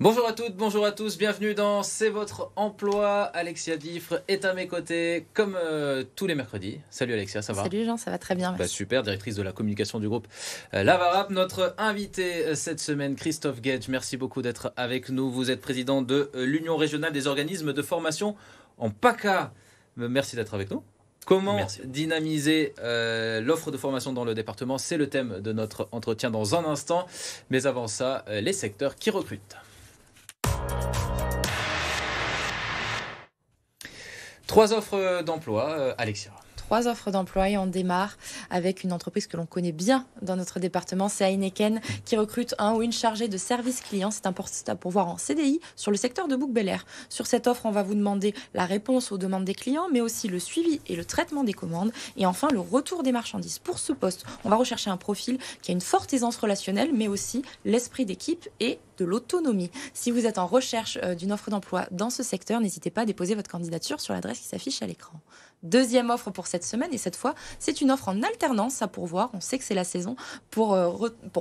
Bonjour à toutes, bonjour à tous, bienvenue dans C'est votre emploi. Alexia Diffre est à mes côtés comme tous les mercredis. Salut Alexia, ça va? Salut Jean, ça va très bien, merci. Super, directrice de la communication du groupe Lavarap. Notre invité cette semaine, Christophe Gage, merci beaucoup d'être avec nous. Vous êtes président de l'Union régionale des organismes de formation en PACA. Merci d'être avec nous. Comment dynamiser l'offre de formation dans le département? C'est le thème de notre entretien dans un instant. Mais avant ça, les secteurs qui recrutent. 3 offres d'emploi, Alexia. 3 offres d'emploi et on démarre avec une entreprise que l'on connaît bien dans notre département, c'est Heineken, qui recrute un ou une chargée de service client. C'est un poste à pourvoir en CDI sur le secteur de Bouc-Bel-Air. Sur cette offre, on va vous demander la réponse aux demandes des clients, mais aussi le suivi et le traitement des commandes, et enfin le retour des marchandises. Pour ce poste, on va rechercher un profil qui a une forte aisance relationnelle, mais aussi l'esprit d'équipe et de l'autonomie. Si vous êtes en recherche d'une offre d'emploi dans ce secteur, n'hésitez pas à déposer votre candidature sur l'adresse qui s'affiche à l'écran. Deuxième offre pour cette semaine, et cette fois, c'est une offre en alternance à pourvoir. On sait que c'est la saison pour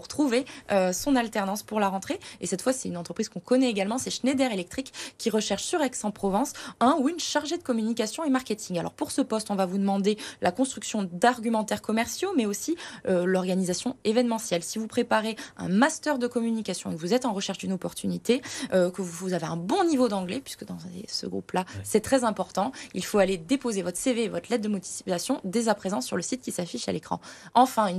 trouver son alternance pour la rentrée. Et cette fois, c'est une entreprise qu'on connaît également, c'est Schneider Electric, qui recherche sur Aix-en-Provence un ou une chargée de communication et marketing. Alors pour ce poste, on va vous demander la construction d'argumentaires commerciaux, mais aussi l'organisation événementielle. Si vous préparez un master de communication et que vous êtes en recherche d'une opportunité, que vous avez un bon niveau d'anglais, puisque dans ce groupe-là, c'est très important, il faut aller déposer votre CV et votre lettre de motivation dès à présent sur le site qui s'affiche à l'écran. Enfin,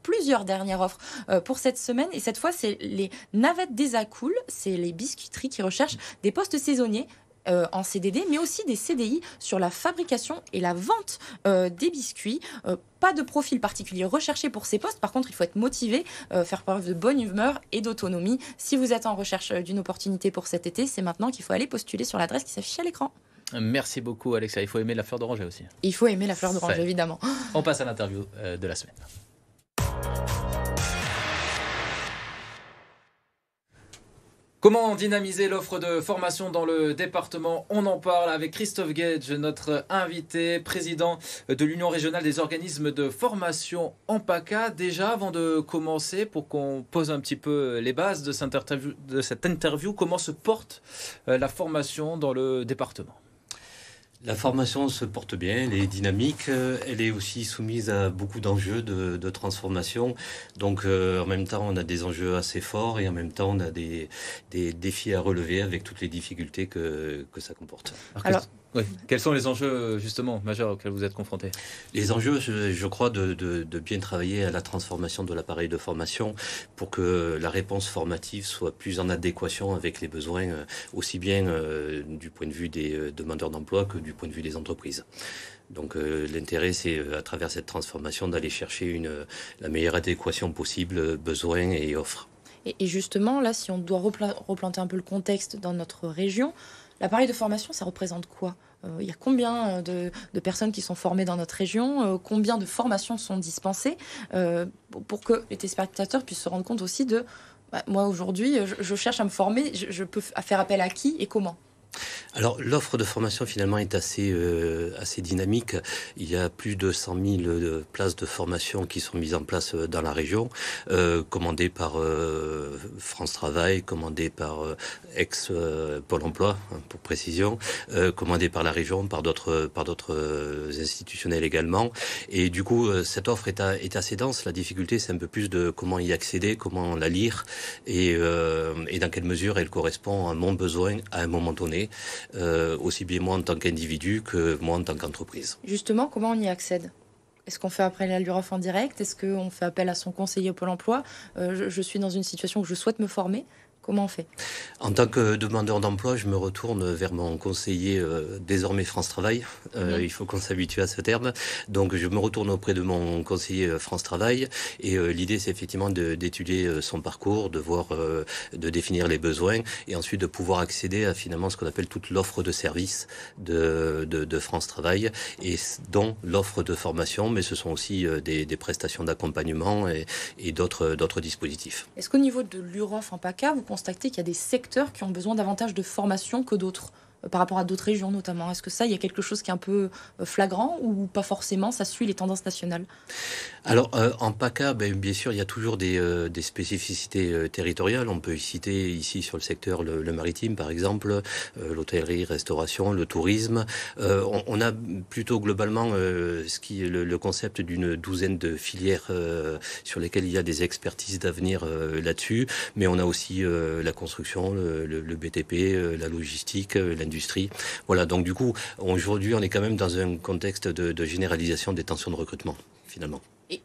plusieurs dernières offres pour cette semaine, et cette fois, c'est les navettes des Acoules, c'est les biscuiteries qui recherchent des postes saisonniers en CDD, mais aussi des CDI sur la fabrication et la vente des biscuits. Pas de profil particulier recherché pour ces postes. Par contre, il faut être motivé, faire preuve de bonne humeur et d'autonomie. Si vous êtes en recherche d'une opportunité pour cet été, c'est maintenant qu'il faut aller postuler sur l'adresse qui s'affiche à l'écran. Merci beaucoup Alexia. Il faut aimer la fleur d'oranger aussi. Il faut aimer la fleur d'oranger, évidemment. On passe à l'interview de la semaine. Comment dynamiser l'offre de formation dans le département? On en parle avec Christophe Gage, notre invité, président de l'Union régionale des organismes de formation en PACA. Déjà, avant de commencer, pour qu'on pose un petit peu les bases de cette interview, comment se porte la formation dans le département? La formation se porte bien, elle est dynamique, elle est aussi soumise à beaucoup d'enjeux de transformation. Donc en même temps, on a des enjeux assez forts et en même temps, on a des défis à relever avec toutes les difficultés que ça comporte. Oui. Quels sont les enjeux justement majeurs auxquels vous êtes confrontés? Les enjeux, je crois, de bien travailler à la transformation de l'appareil de formation pour que la réponse formative soit plus en adéquation avec les besoins, aussi bien du point de vue des demandeurs d'emploi que du point de vue des entreprises. Donc l'intérêt, c'est à travers cette transformation d'aller chercher la meilleure adéquation possible, besoins et offres. Et justement, là, si on doit replanter un peu le contexte dans notre région, l'appareil de formation, ça représente quoi? Il y a combien de personnes qui sont formées dans notre région? Combien de formations sont dispensées? Pour que les téléspectateurs puissent se rendre compte aussi de... moi, aujourd'hui, je cherche à me former, je peux faire appel à qui et comment? Alors l'offre de formation finalement est assez dynamique. Il y a plus de 100 000 places de formation qui sont mises en place dans la région, commandées par France Travail, commandées par Pôle Emploi, pour précision, commandées par la région, par d'autres institutionnels également. Et du coup, cette offre est assez dense. La difficulté, c'est un peu plus de comment y accéder, comment la lire et dans quelle mesure elle correspond à mon besoin à un moment donné. Aussi bien moi en tant qu'individu que moi en tant qu'entreprise. Justement, comment on y accède? Est-ce qu'on fait appel à l'UROF en direct? Est-ce qu'on fait appel à son conseiller au Pôle emploi? Je suis dans une situation où je souhaite me former. Comment on fait? En tant que demandeur d'emploi, je me retourne vers mon conseiller, désormais France Travail. Il faut qu'on s'habitue à ce terme. Donc je me retourne auprès de mon conseiller France Travail. Et l'idée, c'est effectivement d'étudier son parcours, de voir, de définir les besoins et ensuite de pouvoir accéder à finalement ce qu'on appelle toute l'offre de service de France Travail et dont l'offre de formation, mais ce sont aussi des prestations d'accompagnement et d'autres dispositifs. Est-ce qu'au niveau de l'UROF en PACA, vous constatez qu'il y a des secteurs qui ont besoin davantage de formation que d'autres? par rapport à d'autres régions notamment? Est-ce que ça, il y a quelque chose qui est un peu flagrant ou pas forcément, ça suit les tendances nationales? Alors, en PACA, bien sûr, il y a toujours des spécificités territoriales. On peut citer ici sur le secteur le maritime, par exemple, l'hôtellerie, restauration, le tourisme. On a plutôt globalement le concept d'une douzaine de filières sur lesquelles il y a des expertises d'avenir là-dessus. Mais on a aussi la construction, le BTP, la logistique, l'industrie. Voilà, donc du coup, aujourd'hui, on est quand même dans un contexte de généralisation des tensions de recrutement, finalement.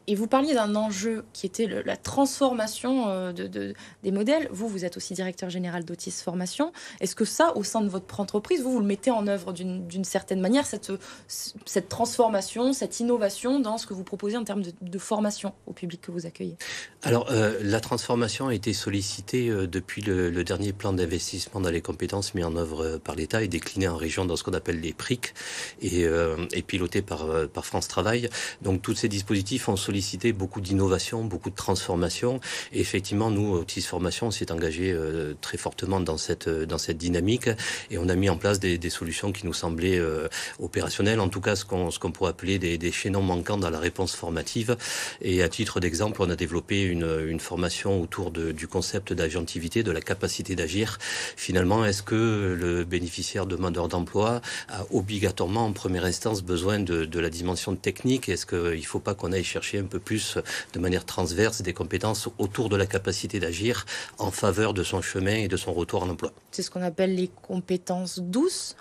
Et vous parliez d'un enjeu qui était la transformation des modèles. Vous êtes aussi directeur général d'Otis Formation. Est-ce que ça, au sein de votre entreprise, vous le mettez en œuvre d'une certaine manière, cette transformation, cette innovation dans ce que vous proposez en termes de formation au public que vous accueillez? Alors, la transformation a été sollicitée depuis le dernier plan d'investissement dans les compétences mis en œuvre par l'État et décliné en région dans ce qu'on appelle les PRIC et piloté par France Travail. Donc, tous ces dispositifs ont sollicité beaucoup d'innovation, beaucoup de transformation. Et effectivement, nous, Otis Formation, on s'est engagé très fortement dans cette dynamique et on a mis en place des solutions qui nous semblaient opérationnelles, en tout cas ce qu'on pourrait appeler des chaînons manquants dans la réponse formative. Et à titre d'exemple, on a développé une formation autour du concept d'agentivité, de la capacité d'agir. Finalement, est-ce que le bénéficiaire demandeur d'emploi a obligatoirement en première instance besoin de la dimension technique? Est-ce qu'il ne faut pas qu'on aille chercher un peu plus de manière transverse des compétences autour de la capacité d'agir en faveur de son chemin et de son retour en emploi? C'est ce qu'on appelle les compétences douces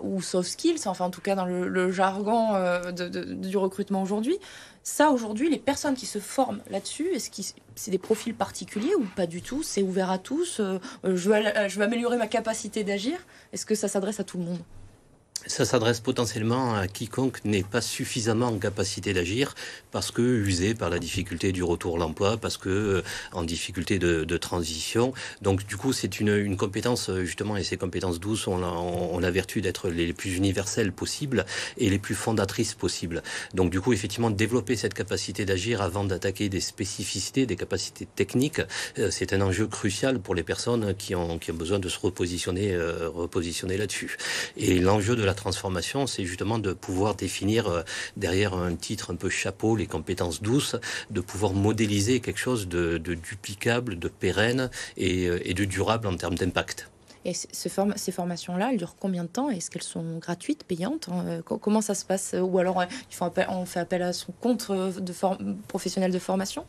ou soft skills, enfin en tout cas dans le jargon du recrutement aujourd'hui. Ça, aujourd'hui, les personnes qui se forment là-dessus, est-ce que c'est des profils particuliers ou pas du tout? C'est ouvert à tous? Je veux améliorer ma capacité d'agir. Est-ce que ça s'adresse à tout le monde? Ça s'adresse potentiellement à quiconque n'est pas suffisamment en capacité d'agir parce que usé par la difficulté du retour à l'emploi, parce que en difficulté de transition. Donc du coup, c'est une compétence justement, et ces compétences douces ont la vertu d'être les plus universelles possibles et les plus fondatrices possibles. Donc du coup, effectivement, développer cette capacité d'agir avant d'attaquer des spécificités, des capacités techniques, c'est un enjeu crucial pour les personnes qui ont besoin de se repositionner là-dessus. Et l'enjeu de la transformation, c'est justement de pouvoir définir derrière un titre un peu chapeau, les compétences douces, de pouvoir modéliser quelque chose de duplicable, de pérenne et de durable en termes d'impact. Et ces formations-là, elles durent combien de temps? Est-ce qu'elles sont gratuites, payantes? Comment ça se passe? Ou alors on fait appel à son compte professionnel de formation?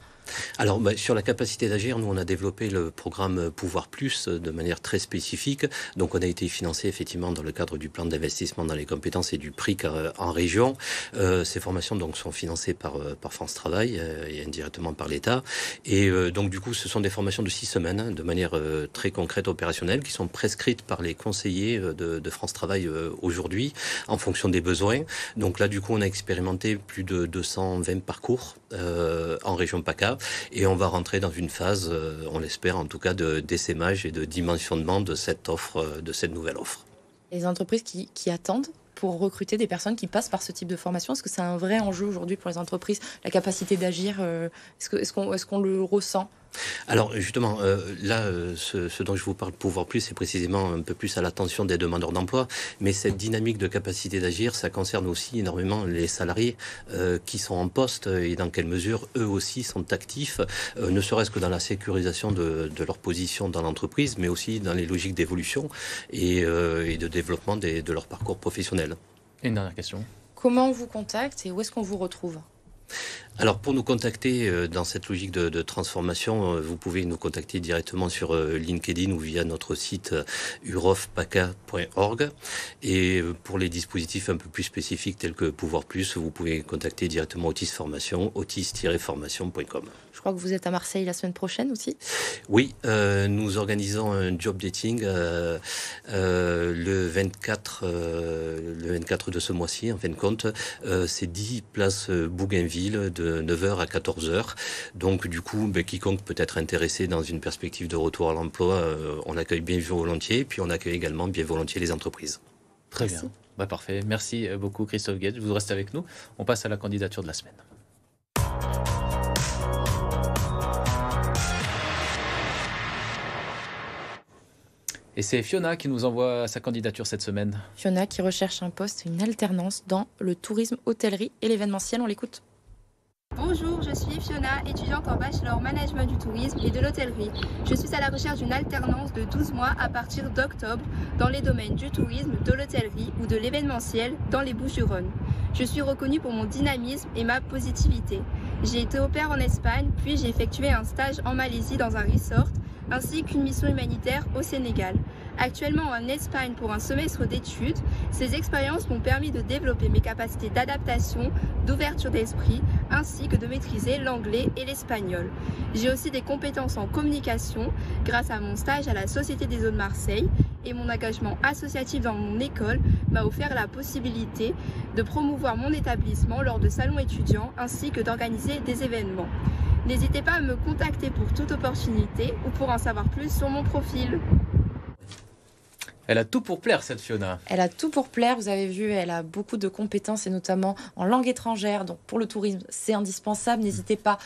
Alors, sur la capacité d'agir, nous, on a développé le programme Pouvoir Plus de manière très spécifique. Donc, on a été financé effectivement dans le cadre du plan d'investissement dans les compétences et du PRIC en région. Ces formations donc sont financées par France Travail et indirectement par l'État. Et donc, du coup, ce sont des formations de 6 semaines de manière très concrète, opérationnelle, qui sont prescrites par les conseillers de France Travail aujourd'hui en fonction des besoins. Donc là, du coup, on a expérimenté plus de 220 parcours en région PACA. Et on va rentrer dans une phase, on l'espère en tout cas, d'essaimage et de dimensionnement de cette offre, de cette nouvelle offre. Les entreprises qui attendent pour recruter des personnes qui passent par ce type de formation, est-ce que c'est un vrai enjeu aujourd'hui pour les entreprises, la capacité d'agir, est-ce qu'on le ressent? Alors justement, là, ce dont je vous parle, Pouvoir Plus, c'est précisément un peu plus à l'attention des demandeurs d'emploi, mais cette dynamique de capacité d'agir, ça concerne aussi énormément les salariés qui sont en poste et dans quelle mesure eux aussi sont actifs, ne serait-ce que dans la sécurisation de leur position dans l'entreprise, mais aussi dans les logiques d'évolution et de développement de leur parcours professionnel. Et une dernière question. Comment on vous contacte et où est-ce qu'on vous retrouve? Alors pour nous contacter dans cette logique de transformation, vous pouvez nous contacter directement sur LinkedIn ou via notre site urofpaca.org. Et pour les dispositifs un peu plus spécifiques tels que Pouvoir Plus, vous pouvez contacter directement Otis Formation, otis-formation.com. Je crois que vous êtes à Marseille la semaine prochaine aussi. Oui, nous organisons un job dating le 24 de ce mois-ci, en fin de compte. C'est 10 places Bougainville de 9h à 14h. Donc du coup, quiconque peut être intéressé dans une perspective de retour à l'emploi, on accueille bien volontiers, puis on accueille également bien volontiers les entreprises. Très bien. Parfait. Merci beaucoup Christophe Guedj. Vous restez avec nous. On passe à la candidature de la semaine. Et c'est Fiona qui nous envoie sa candidature cette semaine. Fiona qui recherche un poste, une alternance dans le tourisme, hôtellerie et l'événementiel. On l'écoute. Bonjour, je suis Fiona, étudiante en bachelor management du tourisme et de l'hôtellerie. Je suis à la recherche d'une alternance de 12 mois à partir d'octobre dans les domaines du tourisme, de l'hôtellerie ou de l'événementiel dans les Bouches-du-Rhône. Je suis reconnue pour mon dynamisme et ma positivité. J'ai été au pair en Espagne, puis j'ai effectué un stage en Malaisie dans un resort, ainsi qu'une mission humanitaire au Sénégal. Actuellement en Espagne pour un semestre d'études, ces expériences m'ont permis de développer mes capacités d'adaptation, d'ouverture d'esprit, ainsi que de maîtriser l'anglais et l'espagnol. J'ai aussi des compétences en communication grâce à mon stage à la Société des eaux de Marseille et mon engagement associatif dans mon école m'a offert la possibilité de promouvoir mon établissement lors de salons étudiants ainsi que d'organiser des événements. N'hésitez pas à me contacter pour toute opportunité ou pour en savoir plus sur mon profil. Elle a tout pour plaire, cette Fiona. Elle a tout pour plaire, vous avez vu, elle a beaucoup de compétences et notamment en langue étrangère. Donc pour le tourisme, c'est indispensable. N'hésitez pas,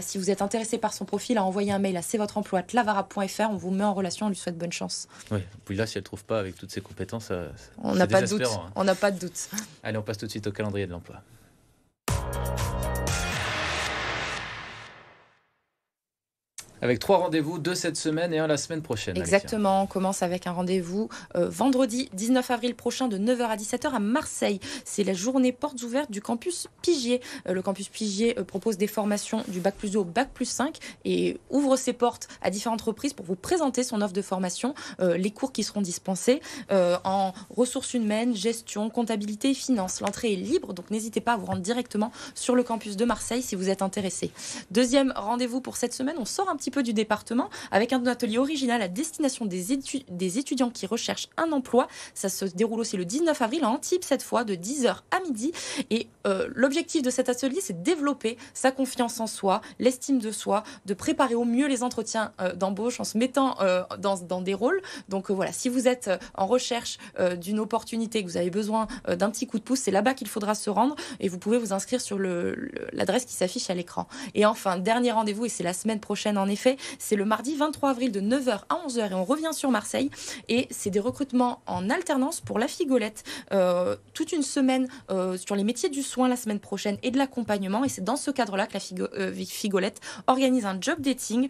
si vous êtes intéressé par son profil, à envoyer un mail à cvotreemploi@lavarab.fr. On vous met en relation, on lui souhaite bonne chance. Oui, puis là, si elle ne trouve pas avec toutes ses compétences, on n'a pas de doute. Hein. On n'a pas de doute. Allez, on passe tout de suite au calendrier de l'emploi. Avec 3 rendez-vous, 2 cette semaine et 1 la semaine prochaine. Exactement, on commence avec un rendez-vous vendredi 19 avril prochain de 9h à 17h à Marseille. C'est la journée portes ouvertes du campus Pigier. Le campus Pigier propose des formations du Bac+2 au Bac+5 et ouvre ses portes à différentes reprises pour vous présenter son offre de formation, les cours qui seront dispensés en ressources humaines, gestion, comptabilité et finance. L'entrée est libre, donc n'hésitez pas à vous rendre directement sur le campus de Marseille si vous êtes intéressé. Deuxième rendez-vous pour cette semaine, on sort un petit peu du département avec un atelier original à destination des étudiants qui recherchent un emploi. Ça se déroule aussi le 19 avril à Antibes cette fois de 10h à midi et l'objectif de cet atelier c'est de développer sa confiance en soi, l'estime de soi, de préparer au mieux les entretiens d'embauche en se mettant dans des rôles. Donc voilà, si vous êtes en recherche d'une opportunité, que vous avez besoin d'un petit coup de pouce, c'est là-bas qu'il faudra se rendre et vous pouvez vous inscrire sur l'adresse qui s'affiche à l'écran. Et enfin, dernier rendez-vous et c'est la semaine prochaine en effet, c'est le mardi 23 avril de 9h à 11h et on revient sur Marseille et c'est des recrutements en alternance pour la Figolette. Toute une semaine sur les métiers du soin la semaine prochaine et de l'accompagnement et c'est dans ce cadre-là que la Figolette organise un job dating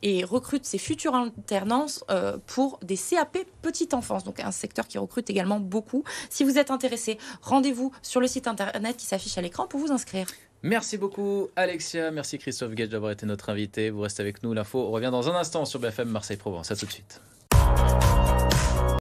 et recrute ses futures alternances pour des CAP petite enfance, donc un secteur qui recrute également beaucoup. Si vous êtes intéressé, rendez-vous sur le site internet qui s'affiche à l'écran pour vous inscrire. Merci beaucoup Alexia, merci Christophe Gage d'avoir été notre invité. Vous restez avec nous, l'info revient dans un instant sur BFM Marseille Provence. À tout de suite.